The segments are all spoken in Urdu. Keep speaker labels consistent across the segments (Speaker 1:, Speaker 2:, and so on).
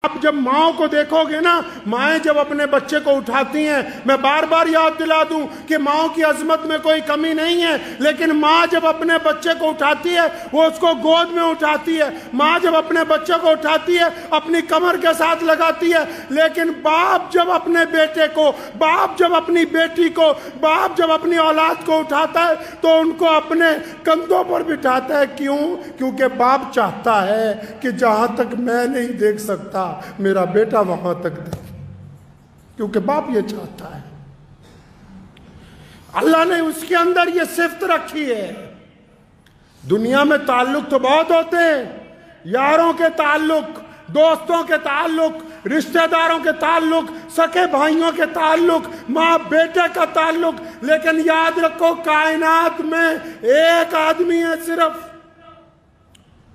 Speaker 1: آپ جب ماں کو دیکھو گے نا، مائیں جب اپنے بچے کو اٹھاتی ہیں، میں بار بار یاد دلا دوں کہ ماں کی عظمت میں کوئی کمی نہیں ہے، لیکن ماں جب اپنے بچے کو اٹھاتی ہے وہ اس کو گود میں اٹھاتی ہے، ماں جب اپنے بچے کو اٹھاتی ہے اپنی کمر کے ساتھ لگاتی ہے، لیکن باپ جب اپنے بیٹے کو، باپ جب اپنی بیٹی کو، باپ جب اپنی اولاد کو اٹھاتا ہے تو ان کو اپنے کندھوں پر بٹھاتا ہے۔ کیوں؟ کیونکہ باپ چاہتا ہے کہ جہاں تک میں نہیں دیکھ سکتا میرا بیٹا وہاں تک دیکھے، کیونکہ باپ یہ چاہتا ہے۔ اللہ نے اس کے اندر یہ صفت رکھی ہے۔ دنیا میں تعلق تو بہت ہوتے ہیں، یاروں کے تعلق، دوستوں کے تعلق، رشتہ داروں کے تعلق، سکے بھائیوں کے تعلق، ماں بیٹے کا تعلق، لیکن یاد رکھو کائنات میں ایک آدمی ہے، صرف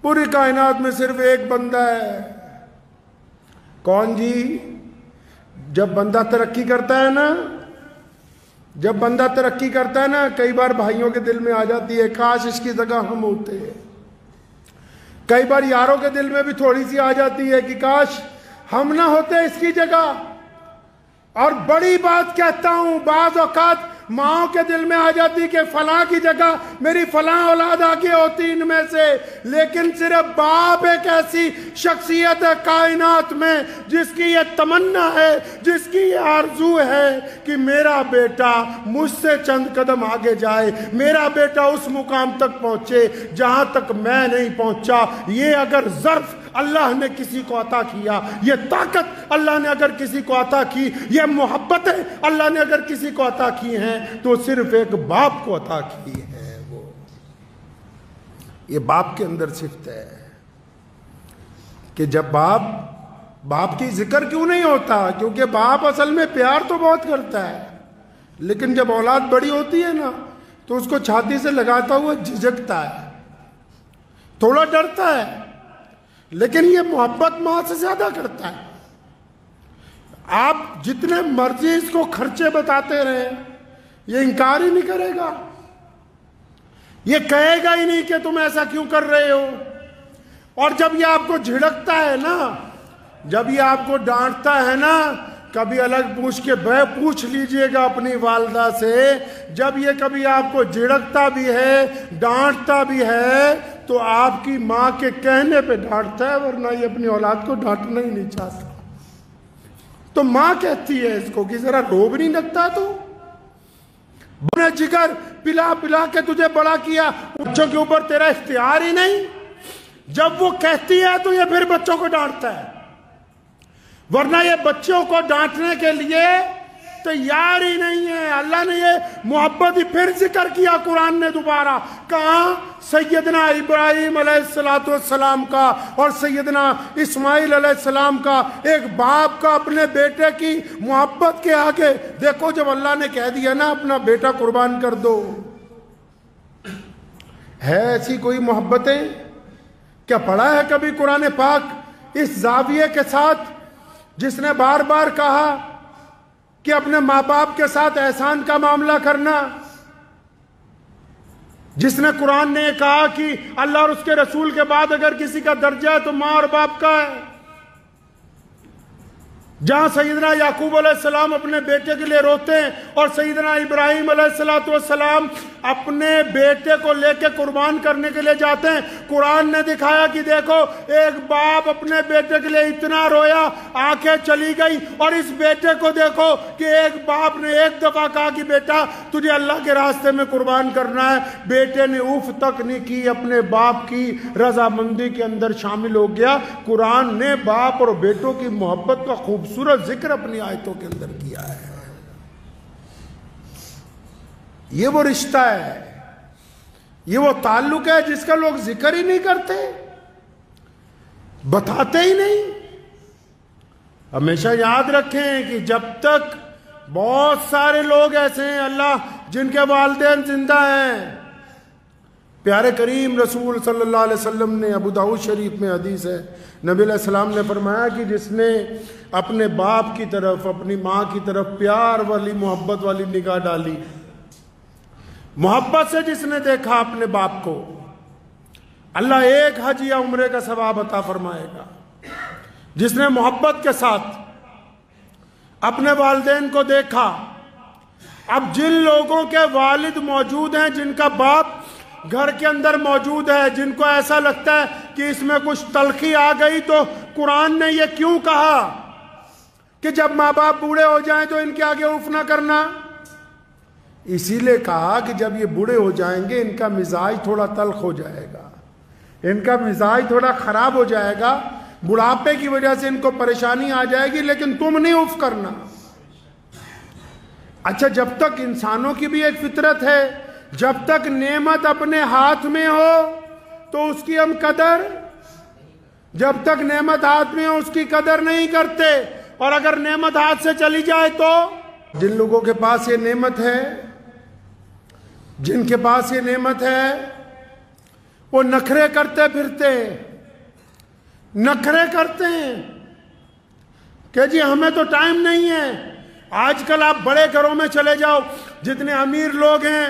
Speaker 1: پوری کائنات میں صرف ایک بندہ ہے۔ کون جی؟ جب بندہ ترقی کرتا ہے نا، جب بندہ ترقی کرتا ہے نا، کئی بار بھائیوں کے دل میں آ جاتی ہے کاش اس کی جگہ ہم ہوتے۔ کئی بار یاروں کے دل میں بھی تھوڑی سی آ جاتی ہے کہ کاش ہم نہ ہوتے اس کی جگہ۔ اور بڑی بات کہتا ہوں، بعض اوقات ماں کے دل میں آ جاتی کہ فلاں کی جگہ میری فلاں اولاد آگے ہوتی ان میں سے، لیکن صرف باپ ایک ایسی شخصیت ہے کائنات میں جس کی یہ تمنا ہے، جس کی یہ آرزو ہے کہ میرا بیٹا مجھ سے چند قدم آگے جائے، میرا بیٹا اس مقام تک پہنچے جہاں تک میں نہیں پہنچا۔ یہ اگر ظرف اللہ نے کسی کو عطا کیا، یہ طاقت اللہ نے اگر کسی کو عطا کی، یہ محبتیں اللہ نے اگر کسی کو عطا کی ہیں تو صرف ایک باپ کو عطا کی ہے۔ وہ یہ باپ کے اندر صفت ہے کہ جب باپ کی ذکر کیوں نہیں ہوتا؟ کیونکہ باپ اصل میں پیار تو بہت کرتا ہے، لیکن جب اولاد بڑی ہوتی ہے نا تو اس کو چھاتی سے لگاتا ہوا جھجکتا ہے، تھوڑا ڈرتا ہے، لیکن یہ محبت ماں سے زیادہ کرتا ہے۔ آپ جتنے مرضی اس کو خرچے بتاتے رہے یہ انکار ہی نہیں کرے گا، یہ کہے گا ہی نہیں کہ تم ایسا کیوں کر رہے ہو۔ اور جب یہ آپ کو جھڑکتا ہے نا، جب یہ آپ کو ڈانٹتا ہے نا، کبھی الگ پوچھ لیجئے گا اپنی والدہ سے، جب یہ کبھی آپ کو جھڑکتا بھی ہے، ڈانٹتا بھی ہے تو آپ کی ماں کے کہنے پہ ڈانٹتا ہے، ورنہ یہ اپنی اولاد کو ڈانٹنا ہی نہیں چاہتا۔ تو ماں کہتی ہے اس کو کہ ذرا روب نہیں لگتا تو بنے جگر پلا پلا کے تجھے بڑا کیا، بچوں کے اوپر تیرا اختیار ہی نہیں۔ جب وہ کہتی ہے تو یہ پھر بچوں کو ڈانٹتا ہے، ورنہ یہ بچوں کو ڈانٹنے کے لیے تیار ہی نہیں ہے۔ اللہ نے یہ محبت ہی پھر ذکر کیا قرآن نے دوبارہ، کہاں؟ سیدنا ابراہیم علیہ السلام کا اور سیدنا اسماعیل علیہ السلام کا، ایک باپ کا اپنے بیٹے کی محبت کے آگے۔ دیکھو جب اللہ نے کہہ دیا نا اپنا بیٹا قربان کر دو، ہے ایسی کوئی محبتیں؟ کیا پڑھا ہے کبھی قرآن پاک اس زاویے کے ساتھ جس نے بار بار کہا کہ اپنے ماں باپ کے ساتھ احسان کا معاملہ کرنا، جس نے قرآن نے کہا کہ اللہ اور اس کے رسول کے بعد اگر کسی کا درجہ ہے تو ماں اور باپ کا ہے، جہاں سیدنا یعقوب علیہ السلام اپنے بیٹے کے لیے روتے ہیں اور سیدنا ابراہیم علیہ السلام اپنے بیٹے کو لے کے قربان کرنے کے لیے جاتے ہیں، قرآن نے دکھایا کہ دیکھو ایک باپ اپنے بیٹے کے لیے اتنا رویا، آنکھیں چلی گئی، اور اس بیٹے کو دیکھو کہ ایک باپ نے ایک دفعہ کہا کہ بیٹا تجھے اللہ کے راستے میں قربان کرنا ہے، بیٹے نے اف تک نہیں کی، اپنے باپ کی رضامندی کے اندر شامل ہو گیا۔ قرآن نے باپ اور بیٹوں کی محبت کا خوبصورت ذکر اپنی آیتوں کے اندر کیا ہے۔ یہ وہ رشتہ ہے، یہ وہ تعلق ہے جس کا لوگ ذکر ہی نہیں کرتے، بتاتے ہی نہیں۔ ہمیشہ یاد رکھیں کہ جب تک بہت سارے لوگ ایسے ہیں اللہ جن کے والدین زندہ ہیں، پیارے کریم رسول صلی اللہ علیہ وسلم نے، ابو داؤد شریف میں حدیث ہے، نبی علیہ السلام نے فرمایا کہ جس نے اپنے باپ کی طرف، اپنی ماں کی طرف پیار والی، محبت والی نگاہ ڈالی، محبت سے جس نے دیکھا اپنے باپ کو، اللہ ایک حج یا عمرے کا ثواب عطا فرمائے گا۔ جس نے محبت کے ساتھ اپنے والدین کو دیکھا. اب جن لوگوں کے والد موجود ہیں، جن کا باپ گھر کے اندر موجود ہے، جن کو ایسا لگتا ہے کہ اس میں کچھ تلخی آ گئی، تو قرآن نے یہ کیوں کہا کہ جب ماں باپ بوڑھے ہو جائیں تو ان کے آگے اف نہ کرنا؟ اسی لیے کہا کہ جب یہ بوڑھے ہو جائیں گے ان کا مزاج تھوڑا تلخ ہو جائے گا، ان کا مزاج تھوڑا خراب ہو جائے گا، بڑھاپے کی وجہ سے ان کو پریشانی آ جائے گی، لیکن تم نہیں اف کرنا. اچھا، جب تک انسانوں کی بھی ایک فطرت ہے، جب تک نعمت اپنے ہاتھ میں ہو تو اس کی ہم قدر، جب تک نعمت ہاتھ میں ہو اس کی قدر نہیں کرتے، اور اگر نعمت ہاتھ سے چلی جائے تو جن لوگوں کے پاس یہ نعمت ہے، جن کے پاس یہ نعمت ہے، وہ نخرے کرتے پھرتے ہیں، نخرے کرتے ہیں کہ جی ہمیں تو ٹائم نہیں ہے. آج کل آپ بڑے گھروں میں چلے جاؤ، جتنے امیر لوگ ہیں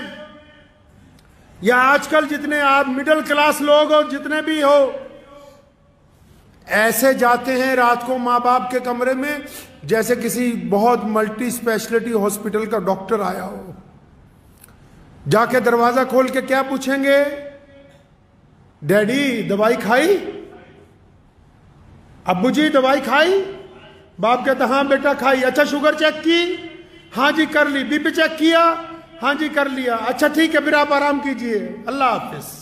Speaker 1: یا آج کل جتنے آپ مڈل کلاس لوگ ہو، جتنے بھی ہو، ایسے جاتے ہیں رات کو ماں باپ کے کمرے میں جیسے کسی بہت ملٹی اسپیشلٹی ہاسپٹل کا ڈاکٹر آیا ہو. جا کے دروازہ کھول کے کیا پوچھیں گے؟ ڈیڈی دوائی کھائی؟ ابو جی دوائی کھائی؟ باپ کہتا ہاں بیٹا کھائی. اچھا شوگر چیک کی؟ ہاں جی کر لی. بی پی چیک کیا؟ ہاں جی کر لیا. اچھا ٹھیک ہے پھر آپ آرام کیجئے، اللہ حافظ.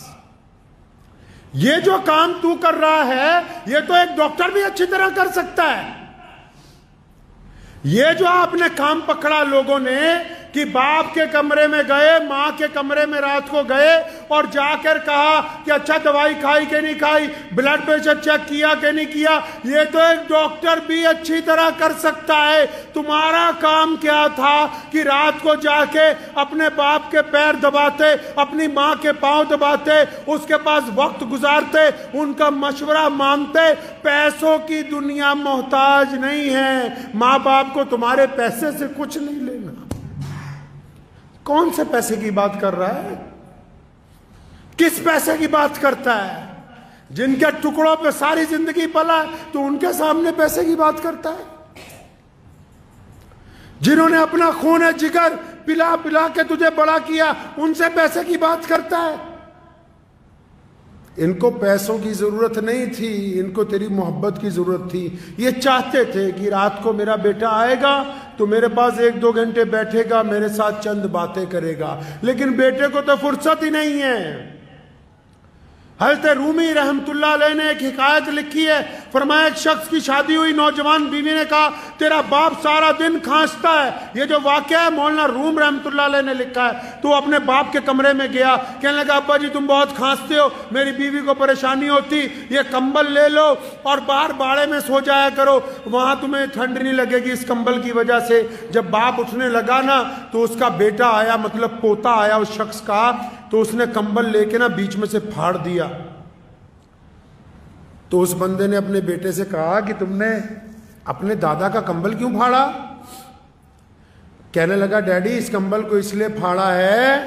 Speaker 1: یہ جو کام تو کر رہا ہے یہ تو ایک ڈاکٹر بھی اچھی طرح کر سکتا ہے. یہ جو آپ نے کام پکڑا لوگوں نے کہ باپ کے کمرے میں گئے، ماں کے کمرے میں رات کو گئے اور جا کر کہا کہ اچھا دوائی کھائی کہ نہیں کھائی، بلڈ پریشر چیک کیا کہ نہیں کیا، یہ تو ایک ڈاکٹر بھی اچھی طرح کر سکتا ہے. تمہارا کام کیا تھا کہ رات کو جا کے اپنے باپ کے پیر دباتے، اپنی ماں کے پاؤں دباتے، اس کے پاس وقت گزارتے، ان کا مشورہ مانتے. پیسوں کی دنیا محتاج نہیں ہے، ماں باپ کو تمہارے پیسے سے کچھ نہیں لینا. کون سے پیسے کی بات کر رہا ہے؟ کس پیسے کی بات کرتا ہے؟ جن کے ٹکڑوں پہ ساری زندگی پلا ہے تو ان کے سامنے پیسے کی بات کرتا ہے؟ جنہوں نے اپنا خون جگر پلا پلا کے تجھے بڑا کیا ان سے پیسے کی بات کرتا ہے؟ ان کو پیسوں کی ضرورت نہیں تھی، ان کو تیری محبت کی ضرورت تھی. یہ چاہتے تھے کہ رات کو میرا بیٹا آئے گا تو میرے پاس 1-2 گھنٹے بیٹھے گا، میرے ساتھ چند باتیں کرے گا، لیکن بیٹے کو تو فرصت ہی نہیں ہے. حضرت رومی رحمت اللہ علیہ نے ایک حکایت لکھی ہے، فرمایا ایک شخص کی شادی ہوئی، نوجوان بیوی نے کہا تیرا باپ سارا دن کھانستا ہے. یہ جو واقعہ ہے مولانا روم رحمت اللہ علیہ نے لکھا ہے. تو اپنے باپ کے کمرے میں گیا، کہنے لگا ابا جی تم بہت کھانستے ہو، میری بیوی کو پریشانی ہوتی، یہ کمبل لے لو اور باہر باڑے میں سو جایا کرو، وہاں تمہیں ٹھنڈ نہیں لگے گی اس کمبل کی وجہ سے. جب باپ اٹھنے لگا نا تو اس کا بیٹا آیا، مطلب پوتا آیا اس شخص کا، تو اس نے کمبل لے کے نا بیچ میں سے پھاڑ دیا. تو اس بندے نے اپنے بیٹے سے کہا کہ تم نے اپنے دادا کا کمبل کیوں پھاڑا؟ کہنے لگا ڈیڈی اس کمبل کو اس لیے پھاڑا ہے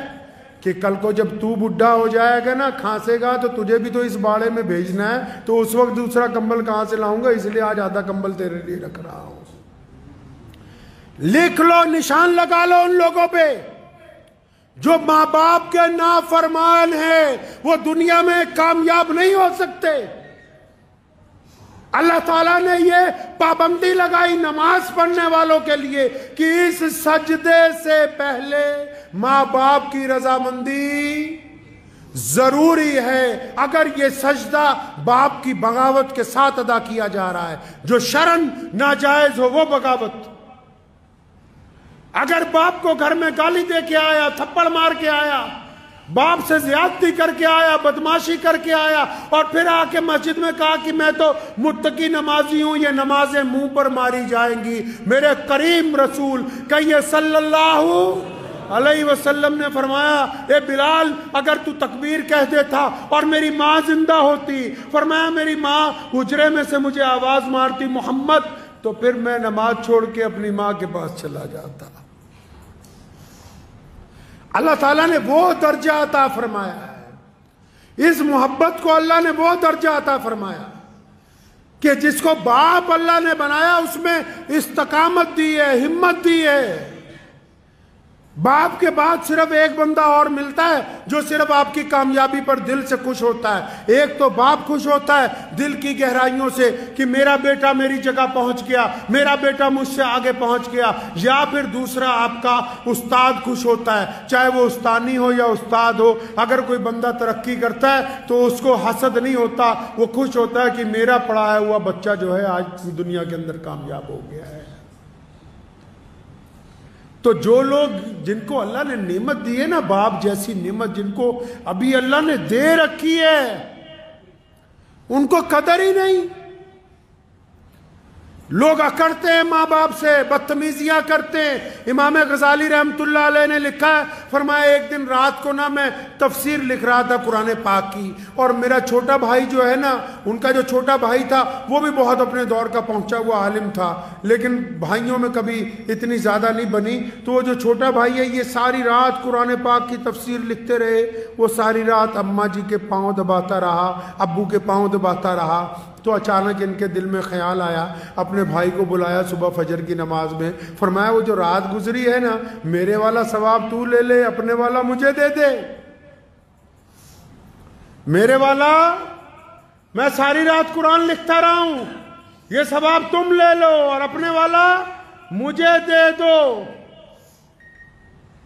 Speaker 1: کہ کل کو جب تو بڈھا ہو جائے گا نا، کھانسے گا، تو تجھے بھی تو اس باڑے میں بھیجنا ہے، تو اس وقت دوسرا کمبل کہاں سے لاؤں گا، اس لیے آج آدھا کمبل تیرے لیے رکھ رہا ہوں. لکھ لو، نشان لگا لو ان لوگوں پہ جو ماں باپ کے نافرمان ہیں، وہ دنیا میں کامیاب نہیں ہو سکتے. اللہ تعالیٰ نے یہ پابندی لگائی نماز پڑھنے والوں کے لیے کہ اس سجدے سے پہلے ماں باپ کی رضامندی ضروری ہے. اگر یہ سجدہ باپ کی بغاوت کے ساتھ ادا کیا جا رہا ہے، جو شرعاً ناجائز ہو وہ بغاوت. اگر باپ کو گھر میں گالی دے کے آیا، تھپڑ مار کے آیا، باپ سے زیادتی کر کے آیا، بدماشی کر کے آیا، اور پھر آ کے مسجد میں کہا کہ میں تو متقی نمازی ہوں، یہ نمازیں منہ پر ماری جائیں گی. میرے کریم رسول کہیے صلی اللہ علیہ وسلم نے فرمایا اے بلال اگر تو تکبیر کہہ دیتا اور میری ماں زندہ ہوتی، فرمایا میری ماں حجرے میں سے مجھے آواز مارتی محمد، تو پھر میں نماز چھوڑ کے اپنی ماں کے پاس چلا جاتا. اللہ تعالیٰ نے وہ درجہ عطا فرمایا ہے، اس محبت کو اللہ نے وہ درجہ عطا فرمایا. کہ جس کو باپ اللہ نے بنایا اس میں استقامت دی ہے، ہمت دی ہے۔ باپ کے بعد صرف ایک بندہ اور ملتا ہے جو صرف آپ کی کامیابی پر دل سے خوش ہوتا ہے۔ ایک تو باپ خوش ہوتا ہے دل کی گہرائیوں سے کہ میرا بیٹا میری جگہ پہنچ گیا، میرا بیٹا مجھ سے آگے پہنچ گیا، یا پھر دوسرا آپ کا استاد خوش ہوتا ہے، چاہے وہ استانی ہو یا استاد ہو۔ اگر کوئی بندہ ترقی کرتا ہے تو اس کو حسد نہیں ہوتا، وہ خوش ہوتا ہے کہ میرا پڑھایا ہوا بچہ جو ہے آج دنیا کے اندر کامیاب ہو گیا ہے۔ تو جو لوگ جن کو اللہ نے نعمت دی ہے نا، باپ جیسی نعمت جن کو ابھی اللہ نے دے رکھی ہے، ان کو قدر ہی نہیں۔ لوگ اکڑتے ہیں ماں باپ سے، بدتمیزیاں کرتے ہیں۔ امام غزالی رحمۃ اللہ علیہ نے لکھا ہے، فرمایا ایک دن رات کو نا میں تفسیر لکھ رہا تھا قرآن پاک کی، اور میرا چھوٹا بھائی جو ہے نا، ان کا جو چھوٹا بھائی تھا وہ بھی بہت اپنے دور کا پہنچا ہوا عالم تھا، لیکن بھائیوں میں کبھی اتنی زیادہ نہیں بنی۔ تو وہ جو چھوٹا بھائی ہے یہ ساری رات قرآن پاک کی تفسیر لکھتے رہے، وہ ساری رات اماں جی کے پاؤں دباتا رہا، ابو کے پاؤں دباتا رہا۔ تو اچانک ان کے دل میں خیال آیا، اپنے بھائی کو بلایا صبح فجر کی نماز میں، فرمایا وہ جو رات گزری ہے نا، میرے والا ثواب تو لے لے، اپنے والا مجھے دے دے۔ میرے والا میں ساری رات قرآن لکھتا رہا ہوں، یہ ثواب تم لے لو، اور اپنے والا مجھے دے دو۔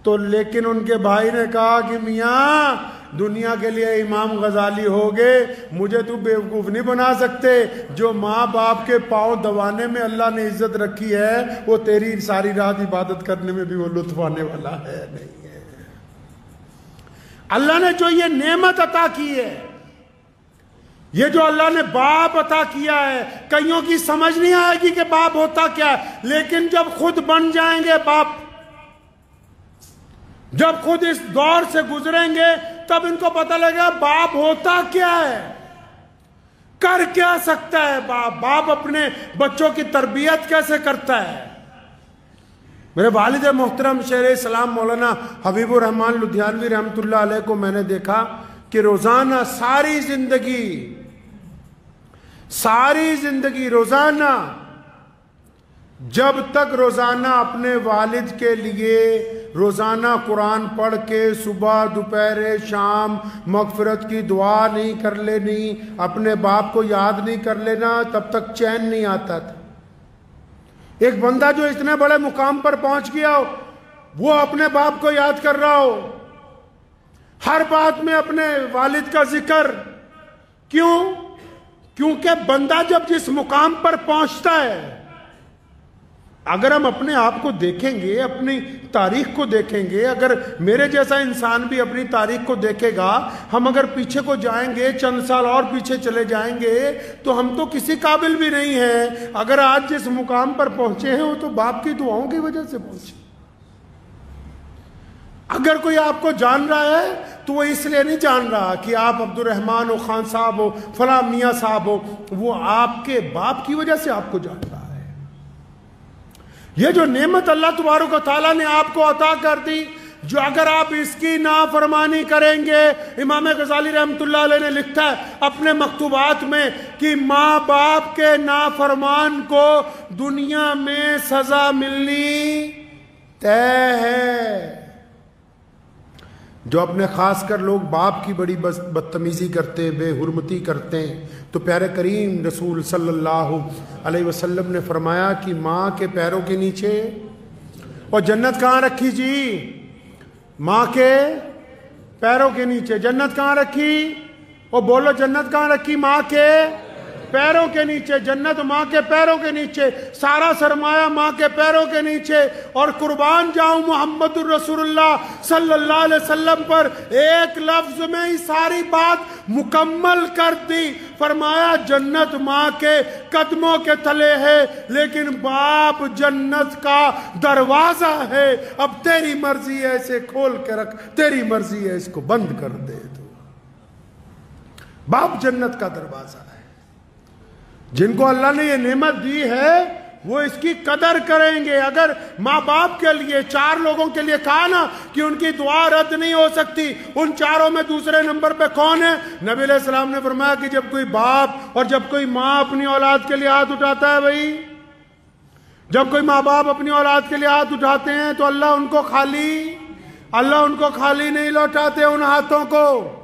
Speaker 1: تو لیکن ان کے بھائی نے کہا کہ میاں دنیا کے لیے امام غزالی ہوگے، مجھے تو بیوقوف نہیں بنا سکتے۔ جو ماں باپ کے پاؤں دبانے میں اللہ نے عزت رکھی ہے، وہ تیری ساری رات عبادت کرنے میں بھی وہ لطف آنے والا ہے نہیں ہے۔ اللہ نے جو یہ نعمت عطا کی ہے، یہ جو اللہ نے باپ عطا کیا ہے، کئیوں کی سمجھ نہیں آئے گی کہ باپ ہوتا کیا ہے، لیکن جب خود بن جائیں گے باپ، جب خود اس دور سے گزریں گے، تب ان کو پتہ لگے گا باپ ہوتا کیا ہے، کر کیا سکتا ہے باپ، باپ اپنے بچوں کی تربیت کیسے کرتا ہے۔ میرے والد محترم شیخ اسلام مولانا حبیب الرحمان لدھیانوی رحمۃ اللہ علیہ کو میں نے دیکھا کہ روزانہ ساری زندگی روزانہ، جب تک روزانہ اپنے والد کے لیے روزانہ قرآن پڑھ کے صبح دوپہر شام مغفرت کی دعا نہیں کر لینی، اپنے باپ کو یاد نہیں کر لینا، تب تک چین نہیں آتا تھا۔ ایک بندہ جو اتنے بڑے مقام پر پہنچ گیا ہو، وہ اپنے باپ کو یاد کر رہا ہو، ہر بات میں اپنے والد کا ذکر، کیوں؟ کیونکہ بندہ جب جس مقام پر پہنچتا ہے، اگر ہم اپنے آپ کو دیکھیں گے، اپنی تاریخ کو دیکھیں گے، اگر میرے جیسا انسان بھی اپنی تاریخ کو دیکھے گا، ہم اگر پیچھے کو جائیں گے، چند سال اور پیچھے چلے جائیں گے، تو ہم تو کسی قابل بھی نہیں ہیں۔ اگر آج جس مقام پر پہنچے ہیں وہ تو باپ کی دعاؤں کی وجہ سے پہنچے۔ اگر کوئی آپ کو جان رہا ہے تو وہ اس لیے نہیں جان رہا کہ آپ عبد الرحمن ہو، خان صاحب ہو، فلاں میاں صاحب ہو، وہ آپ کے باپ کی وجہ سے آپ کو جان رہا ہے۔ یہ جو نعمت اللہ تبارک و تعالیٰ نے آپ کو عطا کر دی، جو اگر آپ اس کی نافرمانی کریں گے، امام غزالی رحمۃ اللہ علیہ نے لکھتا ہے اپنے مکتوبات میں کہ ماں باپ کے نافرمان کو دنیا میں سزا ملنی طے ہے۔ جو اپنے خاص کر لوگ باپ کی بڑی بدتمیزی کرتے ہیں، بے حرمتی کرتے ہیں، تو پیارے کریم رسول صلی اللہ علیہ وسلم نے فرمایا کہ ماں کے پیروں کے نیچے، اور جنت کہاں رکھی جی؟ ماں کے پیروں کے نیچے۔ جنت کہاں رکھی؟ اور بولو جنت کہاں رکھی؟ ماں کے پیروں کے نیچے۔ جنت ماں کے پیروں کے نیچے، سارا سرمایہ ماں کے پیروں کے نیچے۔ اور قربان جاؤں محمد الرسول اللہ صلی اللہ علیہ وسلم پر، ایک لفظ میں ہی ساری بات مکمل کر دی۔ فرمایا جنت ماں کے قدموں کے تلے ہے، لیکن باپ جنت کا دروازہ ہے۔ اب تیری مرضی ہے اسے کھول کے رکھ، تیری مرضی ہے اس کو بند کر دے۔ تو باپ جنت کا دروازہ ہے۔ جن کو اللہ نے یہ نعمت دی ہے وہ اس کی قدر کریں گے۔ اگر ماں باپ کے لیے 4 لوگوں کے لیے کہا نا کہ ان کی دعا رد نہیں ہو سکتی، ان 4 میں دوسرے نمبر پہ کون ہے؟ نبی علیہ السلام نے فرمایا کہ جب کوئی باپ اور جب کوئی ماں اپنی اولاد کے لیے ہاتھ اٹھاتا ہے، بھائی جب کوئی ماں باپ اپنی اولاد کے لیے ہاتھ اٹھاتے ہیں تو اللہ ان کو خالی نہیں لوٹاتے ان ہاتھوں کو۔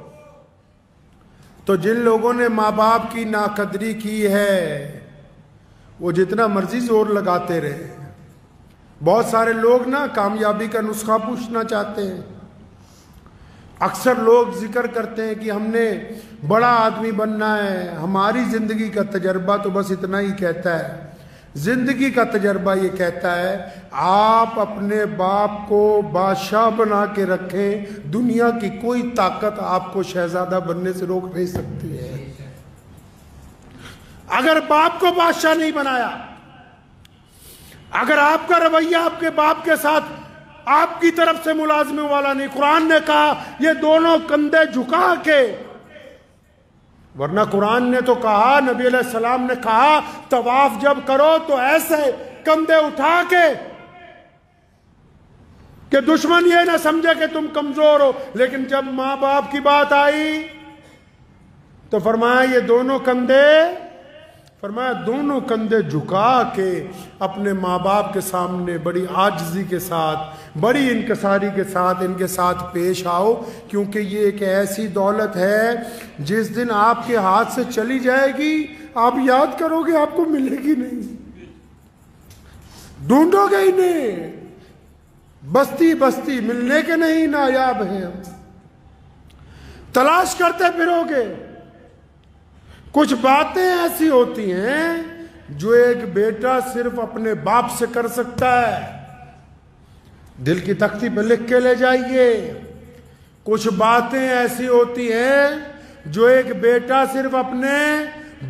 Speaker 1: تو جن لوگوں نے ماں باپ کی ناقدری کی ہے وہ جتنا مرضی زور لگاتے رہے۔ بہت سارے لوگ نا کامیابی کا نسخہ پوچھنا چاہتے ہیں۔ اکثر لوگ ذکر کرتے ہیں کہ ہم نے بڑا آدمی بننا ہے، ہماری زندگی کا تجربہ تو بس اتنا ہی کہتا ہے۔ زندگی کا تجربہ یہ کہتا ہے آپ اپنے باپ کو بادشاہ بنا کے رکھیں، دنیا کی کوئی طاقت آپ کو شہزادہ بننے سے روک نہیں سکتی ہے۔ اگر باپ کو بادشاہ نہیں بنایا، اگر آپ کا رویہ آپ کے باپ کے ساتھ آپ کی طرف سے ملازموں والا نہیں، قرآن نے کہا یہ دونوں کندھے جھکا کے، ورنہ قرآن نے تو کہا، نبی علیہ السلام نے کہا طواف جب کرو تو ایسے کندھے اٹھا کے کہ دشمن یہ نہ سمجھے کہ تم کمزور ہو۔ لیکن جب ماں باپ کی بات آئی تو فرمایا یہ دونوں کندھے جھکا کے اپنے ماں باپ کے سامنے بڑی عاجزی کے ساتھ، بڑی انکساری کے ساتھ ان کے ساتھ پیش آؤ، کیونکہ یہ ایک ایسی دولت ہے جس دن آپ کے ہاتھ سے چلی جائے گی آپ یاد کرو گے آپ کو ملے گی نہیں، ڈھونڈو گے ہی نہیں، بستی بستی ملنے کے نہیں نایاب ہیں، تلاش کرتے پھرو گے۔ کچھ باتیں ایسی ہوتی ہیں جو ایک بیٹا صرف اپنے باپ سے کر سکتا ہے، دل کی تختی پہ لکھ کے لے جائیے۔ کچھ باتیں ایسی ہوتی ہیں جو ایک بیٹا صرف اپنے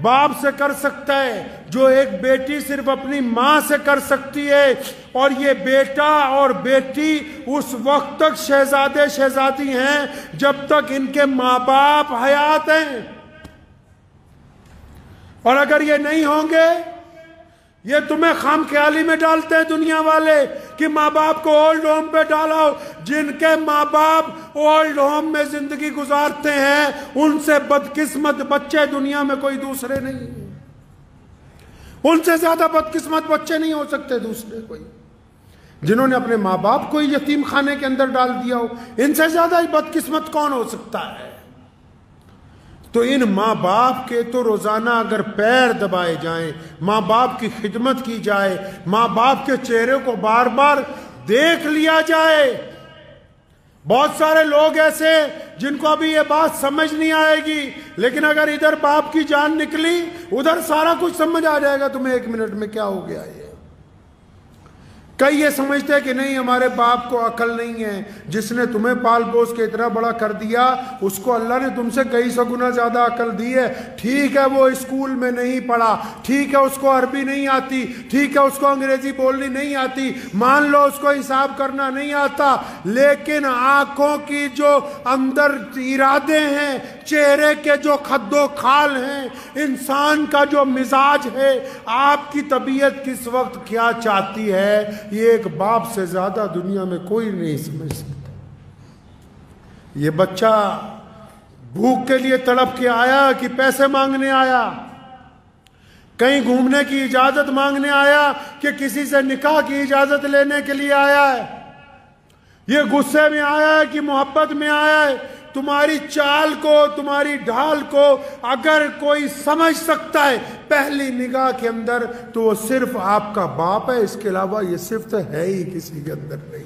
Speaker 1: باپ سے کر سکتا ہے، جو ایک بیٹی صرف اپنی ماں سے کر سکتی ہے، اور یہ بیٹا اور بیٹی اس وقت تک شہزادے شہزادی ہیں جب تک ان کے ماں باپ حیات ہیں، اور اگر یہ نہیں ہوں گے، یہ تمہیں خام خیالی میں ڈالتے ہیں دنیا والے کہ ماں باپ کو اولڈ ہوم پہ ڈالاؤ۔ جن کے ماں باپ اولڈ ہوم میں زندگی گزارتے ہیں ان سے بدقسمت بچے دنیا میں کوئی دوسرے نہیں ہیں، ان سے زیادہ بدقسمت بچے نہیں ہو سکتے دوسرے کوئی، جنہوں نے اپنے ماں باپ کو یتیم خانے کے اندر ڈال دیا ہو، ان سے زیادہ بدقسمت کون ہو سکتا ہے؟ تو ان ماں باپ کے تو روزانہ اگر پیر دبائے جائیں، ماں باپ کی خدمت کی جائے، ماں باپ کے چہرے کو بار بار دیکھ لیا جائے۔ بہت سارے لوگ ایسے جن کو ابھی یہ بات سمجھ نہیں آئے گی، لیکن اگر ادھر باپ کی جان نکلی ادھر سارا کچھ سمجھ آ جائے گا تمہیں 1 منٹ میں کیا ہو گیا یہ۔ کئی یہ سمجھتے ہیں کہ نہیں ہمارے باپ کو عقل نہیں ہے، جس نے تمہیں پال پوس کے اتنا بڑا کر دیا اس کو اللہ نے تم سے کئی سو گنا زیادہ عقل دی ہے۔ ٹھیک ہے وہ اسکول میں نہیں پڑھا، ٹھیک ہے اس کو عربی نہیں آتی، ٹھیک ہے اس کو انگریزی بولنی نہیں آتی، مان لو اس کو حساب کرنا نہیں آتا، لیکن آنکھوں کی جو اندر ارادے ہیں، چہرے کے جو خد و خال ہیں، انسان کا جو مزاج ہے، آپ کی طبیعت کس وقت کیا چاہتی ہے، یہ ایک باپ سے زیادہ دنیا میں کوئی نہیں سمجھ سکتا۔ یہ بچہ بھوک کے لیے تڑپ کے آیا کہ پیسے مانگنے آیا، کہیں گھومنے کی اجازت مانگنے آیا کہ کسی سے نکاح کی اجازت لینے کے لیے آیا ہے، یہ غصے میں آیا ہے کہ محبت میں آیا ہے۔ تمہاری چال کو، تمہاری ڈھال کو اگر کوئی سمجھ سکتا ہے پہلی نگاہ کے اندر تو وہ صرف آپ کا باپ ہے، اس کے علاوہ یہ صفت ہے ہی کسی کے اندر نہیں۔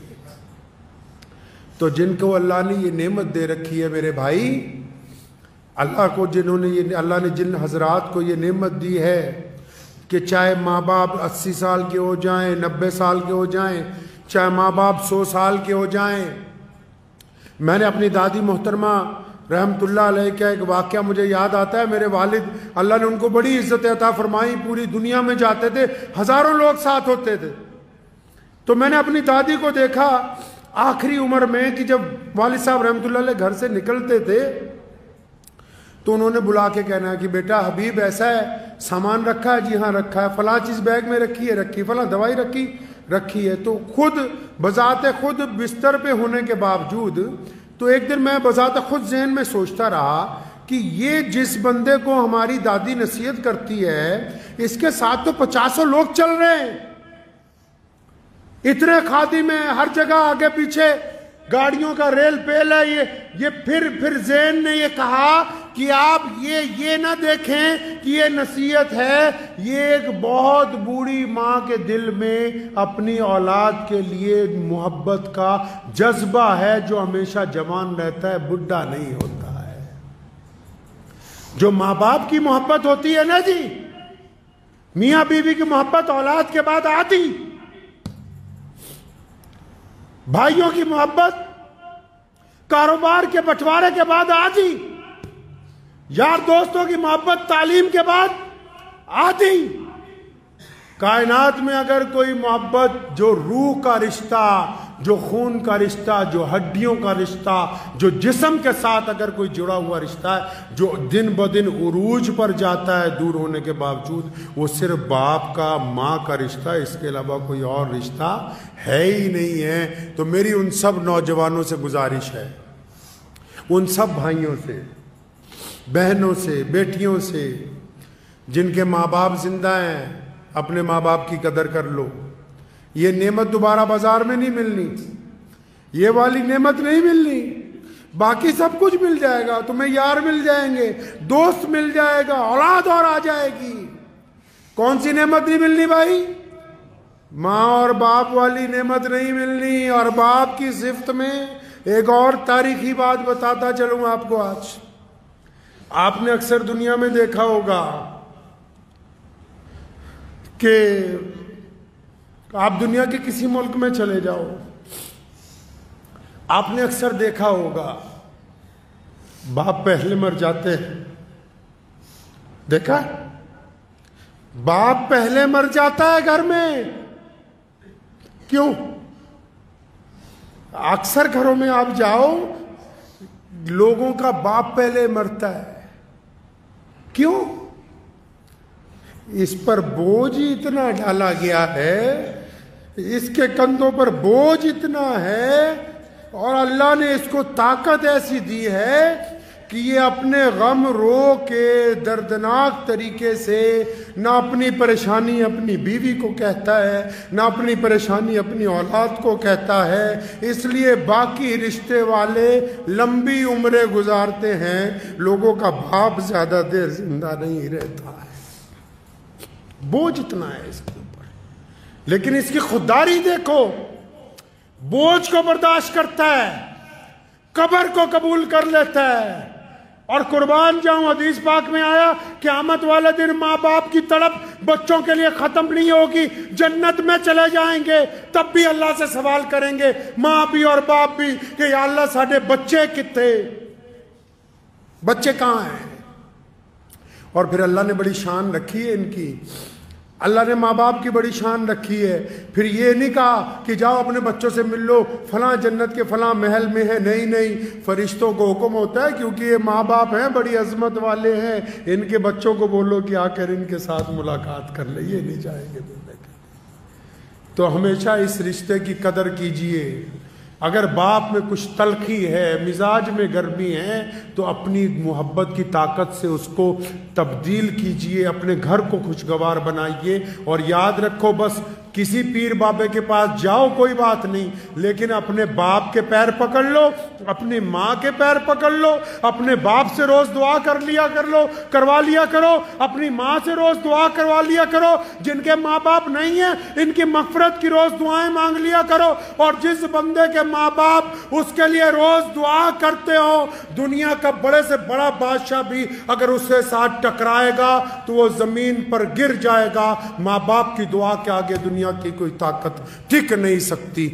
Speaker 1: تو جن کو اللہ نے یہ نعمت دے رکھی ہے میرے بھائی، اللہ نے جن حضرات کو یہ نعمت دی ہے کہ چاہے ماں باپ 80 سال کے ہو جائیں، 90 سال کے ہو جائیں، چاہے ماں باپ 100 سال کے ہو جائیں۔ میں نے اپنی دادی محترمہ رحمت اللہ علیہ کا ایک واقعہ مجھے یاد آتا ہے۔ میرے والد اللہ نے ان کو بڑی عزت عطا فرمائی، پوری دنیا میں جاتے تھے، ہزاروں لوگ ساتھ ہوتے تھے۔ تو میں نے اپنی دادی کو دیکھا آخری عمر میں کہ جب والد صاحب رحمت اللہ علیہ گھر سے نکلتے تھے تو انہوں نے بلا کے کہنا کہ بیٹا حبیب ایسا ہے سامان رکھا ہے؟ جی ہاں رکھا ہے. فلاں چیز بیگ میں رکھی ہے؟ رکھی. فلاں دوائی رکھی ہے. تو خود بذات خود بستر پہ ہونے کے باوجود تو ایک دن میں بذات خود ذہن میں سوچتا رہا کہ یہ جس بندے کو ہماری دادی نصیحت کرتی ہے اس کے ساتھ تو 50 لوگ چل رہے ہیں. اتنے خادم میں ہر جگہ آگے پیچھے گاڑیوں کا ریل پیل ہے. یہ پھر ذہن نے یہ کہا کہ آپ یہ نہ دیکھیں کہ یہ نصیحت ہے، یہ ایک بہت بوڑھی ماں کے دل میں اپنی اولاد کے لیے محبت کا جذبہ ہے جو ہمیشہ جوان رہتا ہے، بڈھا نہیں ہوتا ہے. جو ماں باپ کی محبت ہوتی ہے نا جی، میاں بیوی کی محبت اولاد کے بعد آتی، بھائیوں کی محبت کاروبار کے بٹوارے کے بعد آتی، یار دوستوں کی محبت تعلیم کے بعد آتی. کائنات میں اگر کوئی محبت جو روح کا رشتہ، جو خون کا رشتہ، جو ہڈیوں کا رشتہ، جو جسم کے ساتھ اگر کوئی جڑا ہوا رشتہ ہے جو دن بدن عروج پر جاتا ہے دور ہونے کے باوجود، وہ صرف باپ کا ماں کا رشتہ، اس کے علاوہ کوئی اور رشتہ ہے ہی نہیں ہے. تو میری ان سب نوجوانوں سے گزارش ہے، ان سب بھائیوں سے، بہنوں سے، بیٹیوں سے جن کے ماں باپ زندہ ہیں، اپنے ماں باپ کی قدر کر لو. یہ نعمت دوبارہ بازار میں نہیں ملنی، یہ والی نعمت نہیں ملنی. باقی سب کچھ مل جائے گا، تمہیں یار مل جائیں گے، دوست مل جائے گا، اولاد اور آ جائے گی. کون سی نعمت نہیں ملنی بھائی؟ ماں اور باپ والی نعمت نہیں ملنی. اور باپ کی صفت میں ایک اور تاریخی بات بتاتا چلوں آپ کو. آج آپ نے اکثر دنیا میں دیکھا ہوگا کہ آپ دنیا کے کسی ملک میں چلے جاؤ، آپ نے اکثر دیکھا ہوگا باپ پہلے مر جاتے ہیں. دیکھا؟ باپ پہلے مر جاتا ہے گھر میں. کیوں؟ اکثر گھروں میں آپ جاؤ لوگوں کا باپ پہلے مرتا ہے. کیوں؟ اس پر بوجھ اتنا ڈالا گیا ہے، اس کے کندھوں پر بوجھ اتنا ہے، اور اللہ نے اس کو طاقت ایسی دی ہے کہ یہ اپنے غم رو کے دردناک طریقے سے نہ اپنی پریشانی اپنی بیوی کو کہتا ہے، نہ اپنی پریشانی اپنی اولاد کو کہتا ہے. اس لیے باقی رشتے والے لمبی عمریں گزارتے ہیں، لوگوں کا باپ زیادہ دیر زندہ نہیں رہتا ہے. بوجھ اتنا ہے اس کے اوپر. لیکن اس کی خودداری دیکھو، بوجھ کو برداشت کرتا ہے، قبر کو قبول کر لیتا ہے. اور قربان جاؤں، حدیث پاک میں آیا قیامت والے دن ماں باپ کی تڑپ بچوں کے لیے ختم نہیں ہوگی. جنت میں چلے جائیں گے تب بھی اللہ سے سوال کریں گے، ماں بھی اور باپ بھی، کہ یا اللہ ساڈے بچے کتنے، بچے کہاں ہیں. اور پھر اللہ نے بڑی شان رکھی ہے ان کی، اللہ نے ماں باپ کی بڑی شان رکھی ہے. پھر یہ نہیں کہا کہ جاؤ اپنے بچوں سے مل لو، فلاں جنت کے فلاں محل میں ہے. نہیں، فرشتوں کو حکم ہوتا ہے کیونکہ یہ ماں باپ ہیں، بڑی عظمت والے ہیں، ان کے بچوں کو بولو کہ آ کر ان کے ساتھ ملاقات کر لے. یہ نہیں چاہیں گے ملنے کے لیے. تو ہمیشہ اس رشتے کی قدر کیجئے. اگر باپ میں کچھ تلخی ہے، مزاج میں گرمی ہے، تو اپنی محبت کی طاقت سے اس کو تبدیل کیجئے، اپنے گھر کو خوشگوار بنائیے. اور یاد رکھو، بس کسی پیر بابے کے پاس جاؤ کوئی بات نہیں، لیکن اپنے باپ کے پیر پکڑ لو، اپنی ماں کے پیر پکڑ لو، اپنے باپ سے روز دعا کروا لیا کرو، اپنی ماں سے روز دعا کروا لیا کرو. جن کے ماں باپ نہیں ہیں ان کی مغفرت کی روز دعائیں مانگ لیا کرو. اور جس بندے کے ماں باپ اس کے لیے روز دعا کرتے ہو، دنیا کا بڑے سے بڑا بادشاہ بھی اگر اس سے ساتھ ٹکرائے گا تو وہ زمین پر گر جائے گا. ماں باپ کی دعا کے آگے دنیا کی کوئی طاقت ٹک نہیں سکتی.